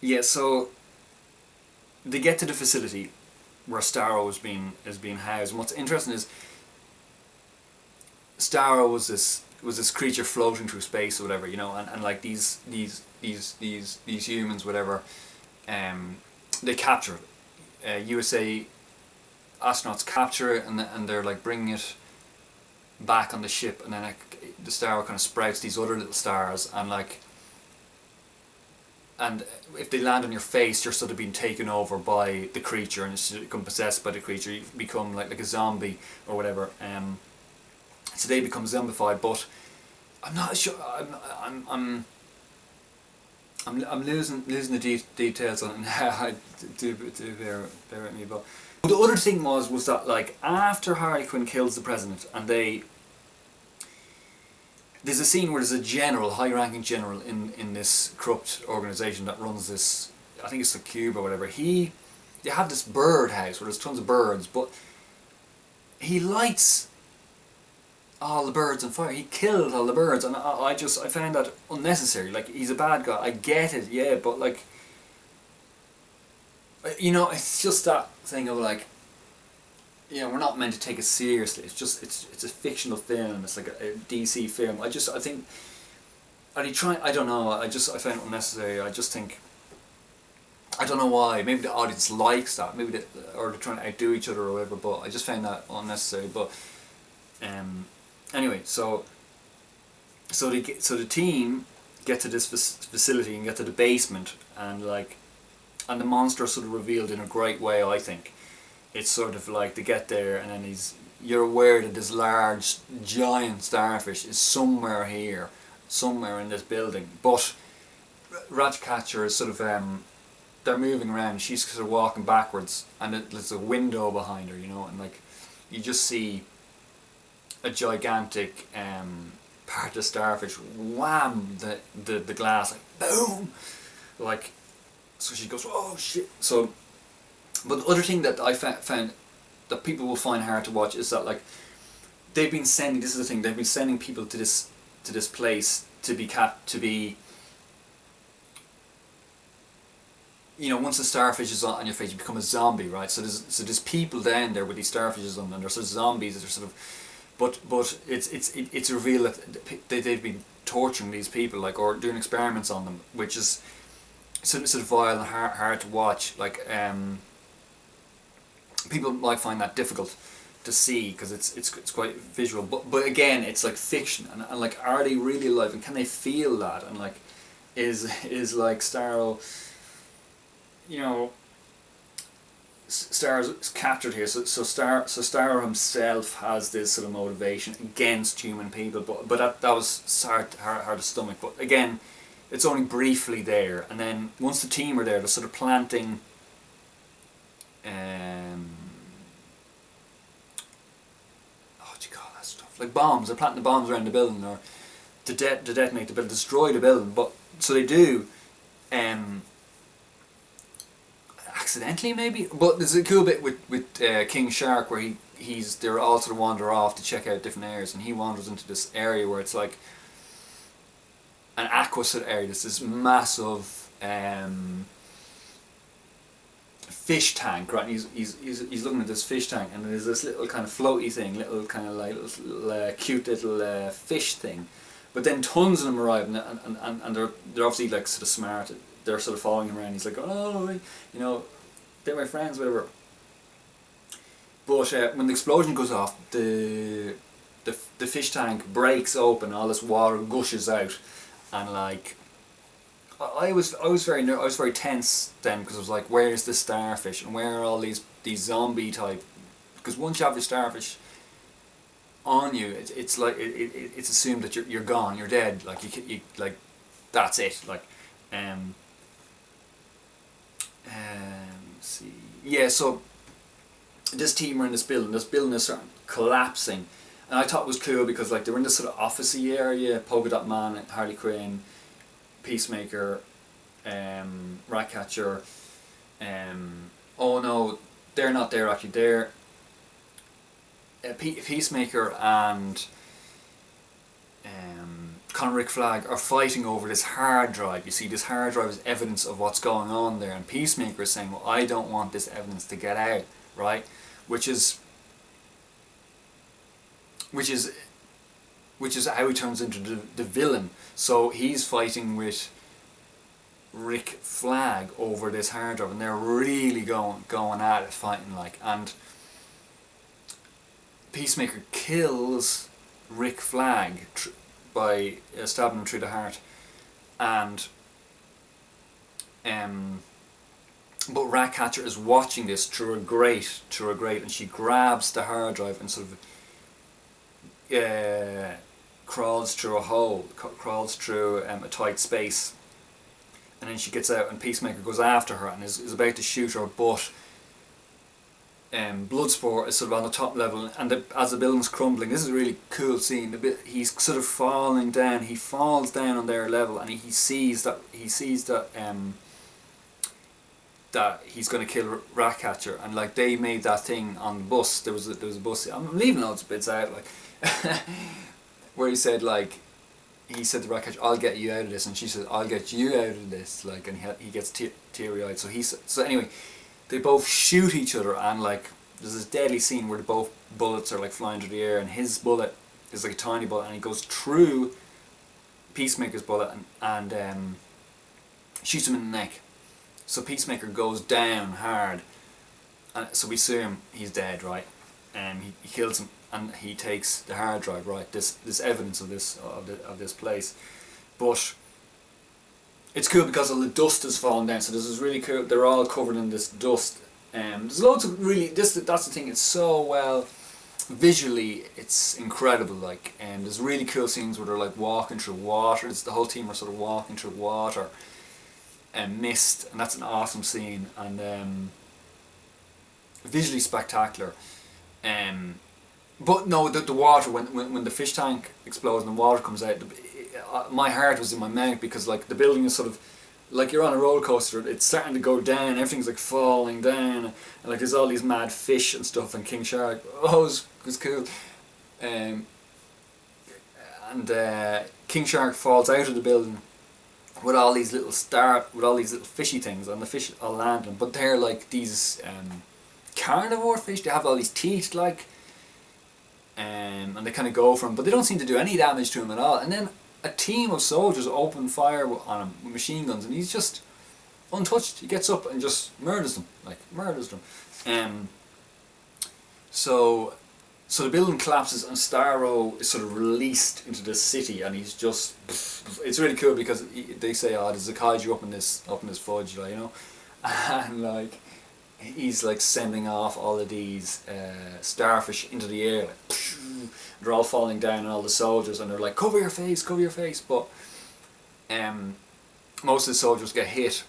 yeah, so they get to the facility where Starro is being housed. And what's interesting is Starro was this creature floating through space or whatever, and like these humans, whatever, they capture it. USA astronauts capture it, and they're like bringing it back on the ship, and then the star kind of sprouts these other little stars, and if they land on your face, you're sort of being taken over by the creature, and you become possessed by the creature. You become like a zombie or whatever. So they become zombified, but I'm not sure. I'm losing the details on how do bear with me. But the other thing was that like after Harley Quinn kills the president, and there's a scene where there's a general, high-ranking general in this corrupt organisation that runs this, I think it's the Cube or whatever. They have this bird house where there's tons of birds, but he lights all the birds on fire. He killed all the birds, and I found that unnecessary. Like, he's a bad guy, I get it, yeah, but like, it's just that thing of like, we're not meant to take it seriously. It's a fictional film. It's like a DC film. I think, are they trying? I don't know. I find it unnecessary. I just think, I don't know why. Maybe the audience likes that. Or they're trying to outdo each other or whatever. But I just find that unnecessary. But anyway, so the team get to this facility and get to the basement, and the monster is sort of revealed in a great way, I think. It's sort of like they get there, and then you're aware that this large, giant starfish is somewhere here, somewhere in this building. But Ratcatcher is sort of, they're moving around, she's sort of walking backwards, and there's a window behind her, and like, you just see a gigantic part of the starfish wham the glass, like boom, like, so she goes, oh shit. So, but the other thing that I found that people will find hard to watch is that like they've been sending people to this place to be once the starfish is on your face, you become a zombie, right? So there's people down there with these starfishes on, and they're sort of zombies. They're sort of, but it's revealed that they've been torturing these people, like, or doing experiments on them, which is sort of vile and hard to watch. Like, people might find that difficult to see because it's quite visual, but again, it's like fiction, and like, are they really alive, and can they feel that, and like, is like Starro, Star's captured here, so Starro himself has this sort of motivation against human people, but that was hard to stomach. But again, it's only briefly there, and then once the team are there, they're sort of planting what do you call that stuff? Like bombs. They're planting the bombs around the building, or to detonate the building, destroy the building. But so they do, accidentally maybe. But there's a cool bit with King Shark where they're all sort of wander off to check out different areas, and he wanders into this area where it's like an aqua sort of area. There's this massive fish tank, right? And he's looking at this fish tank, and there's this little kind of floaty thing, little kind of like little, cute little fish thing. But then tons of them arrive, and they're obviously like sort of smart. They're sort of following him around. He's like, oh, they're my friends, whatever. But when the explosion goes off, the fish tank breaks open, all this water gushes out, and like, I was very tense then, because I was like, where is this starfish, and where are all these zombie type? Because once you have the starfish on you, it's like it's assumed that you're gone, you're dead. Like, you like, that's it. Like, see, yeah. So this team are in this building. This building is starting collapsing, and I thought it was cool because like they were in this sort of officey area. Polka Dot Man, Harley Quinn, Peacemaker, Ratcatcher. Oh no, they're not there actually. They're Peacemaker and Con Rick Flag are fighting over this hard drive. You see, this hard drive is evidence of what's going on there, and Peacemaker is saying, well, I don't want this evidence to get out, right? Which is how he turns into the villain. So he's fighting with Rick Flag over this hard drive, and they're really going at it, fighting like. And Peacemaker kills Rick Flag by stabbing him through the heart, and but Ratcatcher is watching this through a grate, and she grabs the hard drive and sort of crawls through a hole, crawls through a tight space, and then she gets out, and Peacemaker goes after her and is about to shoot her, but Bloodsport is sort of on the top level, and as the building's crumbling, this is a really cool scene. He's sort of falling down. He falls down on their level, and he sees that that he's going to kill Ratcatcher, and like they made that thing on the bus. There was a bus. I'm leaving loads of bits out, like where he said to Ratcatcher, "I'll get you out of this," and she said, "I'll get you out of this," like, and he gets teary eyed. So anyway. They both shoot each other, and like there's this deadly scene where both bullets are like flying through the air, and his bullet is like a tiny bullet, and he goes through Peacemaker's bullet and shoots him in the neck. So Peacemaker goes down hard, and so we assume he's dead, right? And he kills him, and he takes the hard drive, right? This evidence of this place, but it's cool because all the dust has fallen down, so this is really cool. They're all covered in this dust. There's loads of really that's the thing. It's so well visually, it's incredible. Like, there's really cool scenes where they're like walking through water. The whole team are sort of walking through water and mist, and that's an awesome scene, and visually spectacular. But no, the water when the fish tank explodes and the water comes out. My heart was in my mouth, because like the building is sort of like you're on a roller coaster. It's starting to go down. Everything's like falling down, and like there's all these mad fish and stuff, and King Shark. Oh, it was cool. And King Shark falls out of the building with all these little fishy things, and the fish all land on him. But they're like these carnivore fish. They have all these teeth, like, and they kind of go for him, but they don't seem to do any damage to him at all. And then a team of soldiers open fire on him with machine guns, and he's just untouched. He gets up and just murders them. So the building collapses, and Starro is sort of released into the city, and he's just, it's really cool because they say, oh, there's a kaiju up in this fudge, like, you know, and like he's like sending off all of these starfish into the air, like, they're all falling down, and all the soldiers, and they're like, cover your face, but most of the soldiers get hit,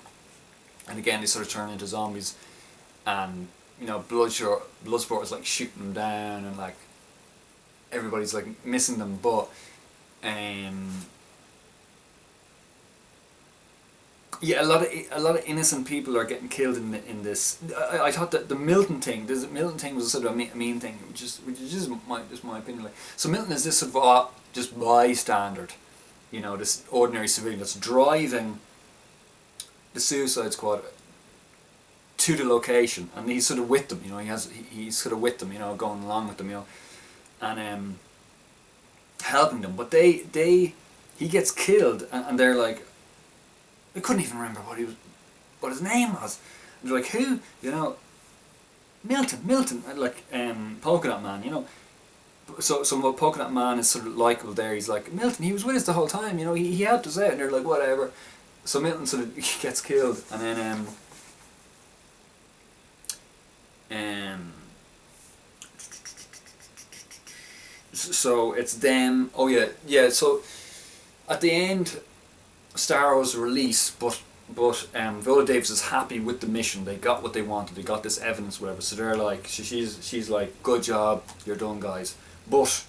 and again they sort of turn into zombies, and you know, Bloodsport is like shooting them down, and like everybody's like missing them, but yeah, a lot of innocent people are getting killed in this. I thought that the Milton thing was sort of a mean thing, which is just my opinion. Like, so Milton is this sort of just bystander, you know, this ordinary civilian that's driving the Suicide Squad to the location, and he's sort of with them, you know. He's sort of with them, you know, going along with them, you know, and helping them. But he gets killed, and they're like, I couldn't even remember what his name was. And they're like, who? You know, Milton, like Polka Dot Man, you know. So Polka Dot Man is sort of likeable there. He's like, Milton, he was with us the whole time, you know. He helped us out, and they're like, whatever. So Milton sort of gets killed, and then so it's them. Oh yeah. So at the end, Starro's released, but Viola Davis is happy with the mission. They got what they wanted. They got this evidence, whatever. So they're like, she's like, good job, you're done, guys. But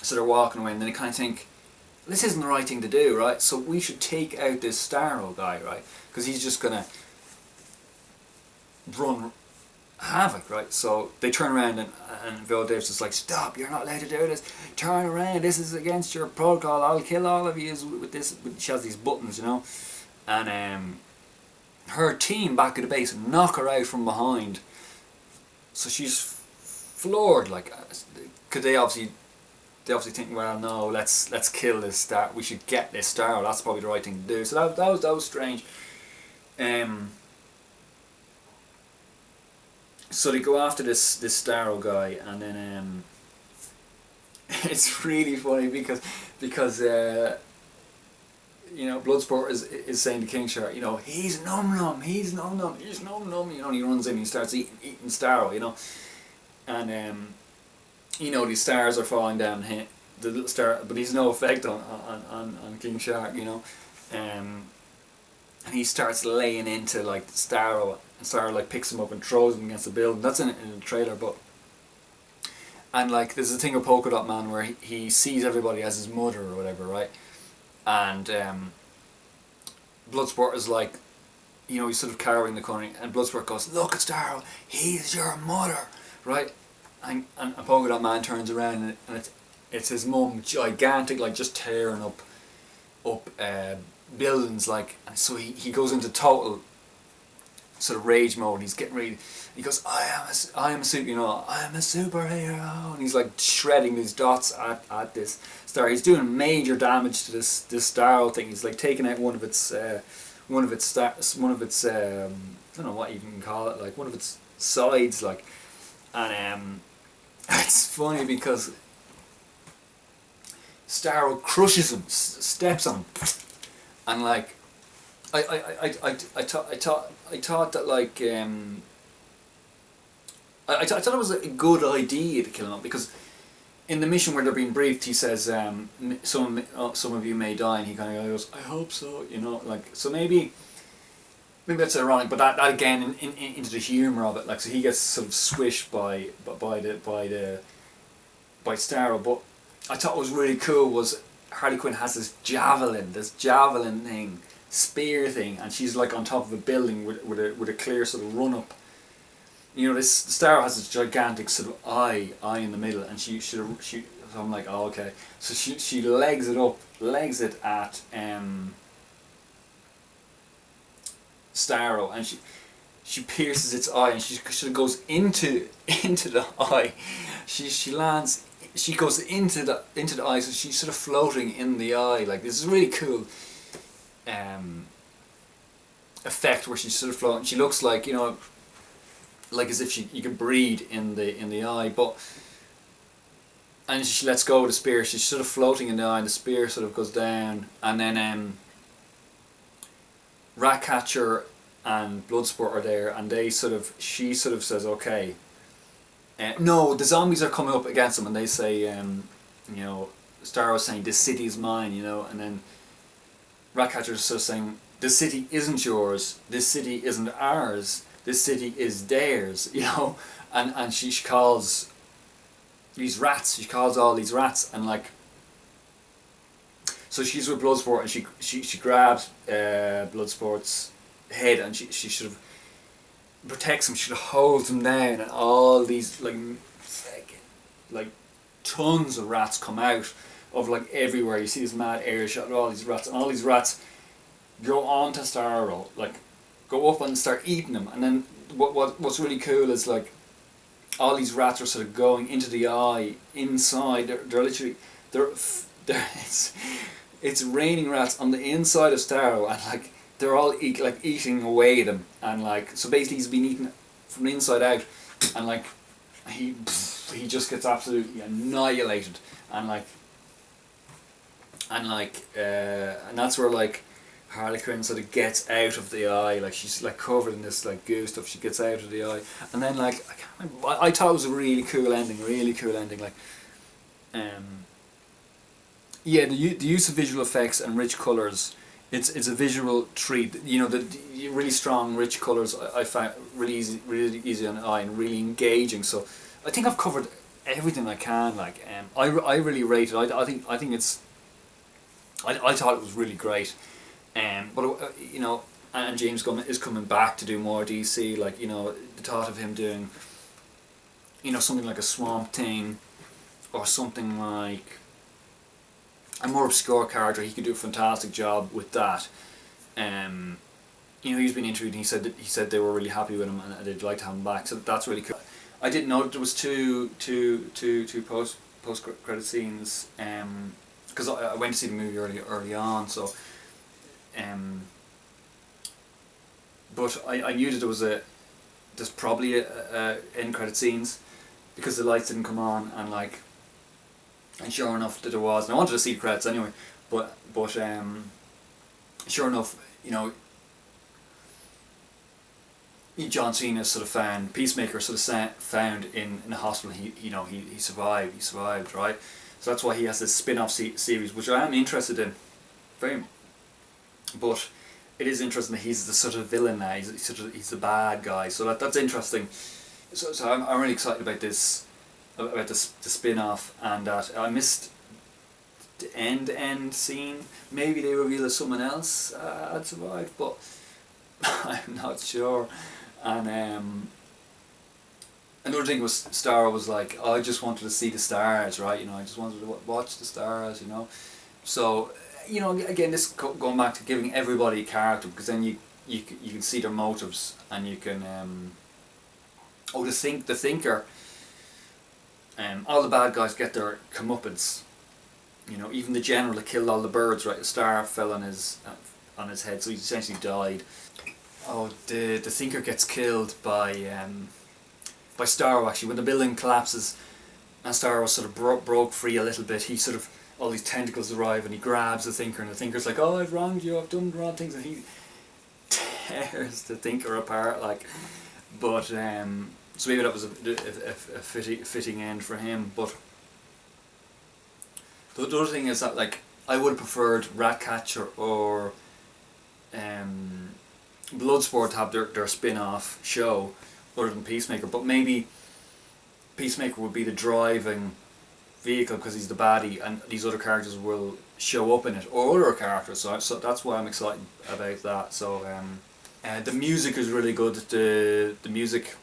so they're walking away, and then they kind of think, this isn't the right thing to do, right? So we should take out this Starro guy, right? Because he's just gonna run havoc, right? So they turn around and Viola Davis is like, stop, you're not allowed to do this, turn around, this is against your protocol, I'll kill all of you with this. She has these buttons, you know, and her team back at the base knock her out from behind, so she's floored, like, because they obviously think, well, no, let's kill this star, we should get this star, that's probably the right thing to do. So that was strange. So they go after this Starro guy, and then it's really funny because you know, Bloodsport is saying to King Shark, you know, he's num num, he's num num, he's num num, you know, and he runs in and he starts eating Starro, you know, and you know, these stars are falling down the little star, but he's no effect on King Shark, you know, and he starts laying into like Starro, and Starro like picks him up and throws him against the building. That's in the trailer, but and like there's a thing of Polka Dot Man where he sees everybody as his mother or whatever, right? And Bloodsport is like, you know, he's sort of carrying the country, and Bloodsport goes, look at Starro, he's your mother, right? And Polka Dot Man turns around and it's his mum, gigantic, like just tearing up buildings, like, and so he goes into total sort of rage mode. He's getting ready. He goes, I am a superhero, and he's like shredding these dots at this star. He's doing major damage to this star thing. He's like taking out one of its I don't know what you can call it, like one of its sides, like, and it's funny because Starro crushes him, steps on him, and like I thought that like I thought it was a good idea to kill him off, because in the mission where they're being briefed, he says some of you may die, and he kind of goes, I hope so, you know, like, so maybe that's ironic, but that again into the humour of it, like, so he gets sort of squished by Starro. But I thought what was really cool was Harley Quinn has this javelin thing, spear thing, and she's like on top of a building with a clear sort of run up. You know, this Starro has this gigantic sort of eye in the middle, and she so I'm like, oh, okay. So she legs it at Starro, and she pierces its eye, and she sort of goes into the eye. She lands. She goes into the eye, so she's sort of floating in the eye. Like, this is really cool effect where she's sort of floating. She looks like, you know, like as if you can breathe in the eye, but and she lets go of the spear. She's sort of floating in the eye, and the spear sort of goes down, and then Ratcatcher and Bloodsport are there, and she sort of says, okay. No, the zombies are coming up against them, and they say, you know, Starro's saying, this city is mine, you know, and then Ratcatcher's sort of saying, this city isn't yours, this city isn't ours, this city is theirs, you know, and she calls these rats, she calls all these rats, and like, so she's with Bloodsport, and she grabs Bloodsport's head, and she sort of protects him, she holds him down, and all these like tons of rats come out of like everywhere. You see this mad air shot of all these rats, and all these rats go on to Starro, like go up and start eating them. And then what's really cool is like all these rats are sort of going into the eye inside. They're literally it's raining rats on the inside of Starro, and like they're all eating away at him, and like, so basically he's been eaten from the inside out, and like he just gets absolutely annihilated, and that's where like Harley Quinn sort of gets out of the eye, like she's like covered in this like goo stuff, she gets out of the eye, and then like I can't remember, I thought it was a really cool ending, like yeah, the use of visual effects and rich colours. It's a visual treat, you know, the really strong, rich colours I find really easy on the eye and really engaging. So I think I've covered everything I can. Like, I really rate it. I think it's. I thought it was really great, but you know, and James Gunn is coming back to do more DC. Like, you know, the thought of him doing, you know, something like a Swamp Thing, or something like a more obscure character, he could do a fantastic job with that. You know, he's been interviewed and he said they were really happy with him and they'd like to have him back. So that's really cool. I didn't know that there was two post credit scenes, because I went to see the movie early on. So, but I knew that there's probably a end credit scenes, because the lights didn't come on, and sure enough that there was. And I wanted to see the credits anyway, but sure enough, you know, John Cena sort of found, Peacemaker sort of found in the hospital. He survived, right? So that's why he has this spin-off series, which I am interested in, very. But it is interesting that he's the sort of villain now. He's the bad guy. So that's interesting. So I'm really excited about this, the spin-off, and that I missed the end scene. Maybe they reveal that someone else had survived, but I'm not sure. And another thing was, Star was like, oh, I just wanted to see the stars, right? You know, I just wanted to watch the stars, you know. So, you know, again, this going back to giving everybody a character, because then you can see their motives, and you can the thinker. All the bad guys get their comeuppance. You know, even the general that killed all the birds, right? A star fell on his head, so he essentially died. Oh, the thinker gets killed by Starro, actually. When the building collapses and Starro sort of broke free a little bit, he sort of, all these tentacles arrive and he grabs the thinker, and the thinker's like, oh, I've wronged you, I've done wrong things, and he tears the thinker apart, like. But so maybe that was a fitting end for him. But the other thing is that, like, I would have preferred Ratcatcher or Bloodsport to have their spin-off show other than Peacemaker, but maybe Peacemaker would be the driving vehicle because he's the baddie, and these other characters will show up in it, or other characters, so that's why I'm excited about that. So the music is really good. The music,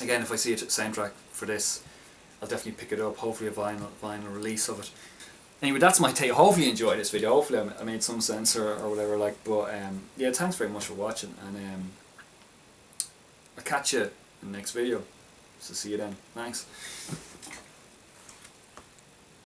again, if I see a soundtrack for this, I'll definitely pick it up, hopefully a vinyl release of it. Anyway, that's my take. Hopefully you enjoyed this video. Hopefully I made some sense or whatever, like. But yeah, thanks very much for watching, and I'll catch you in the next video. So see you then. Thanks.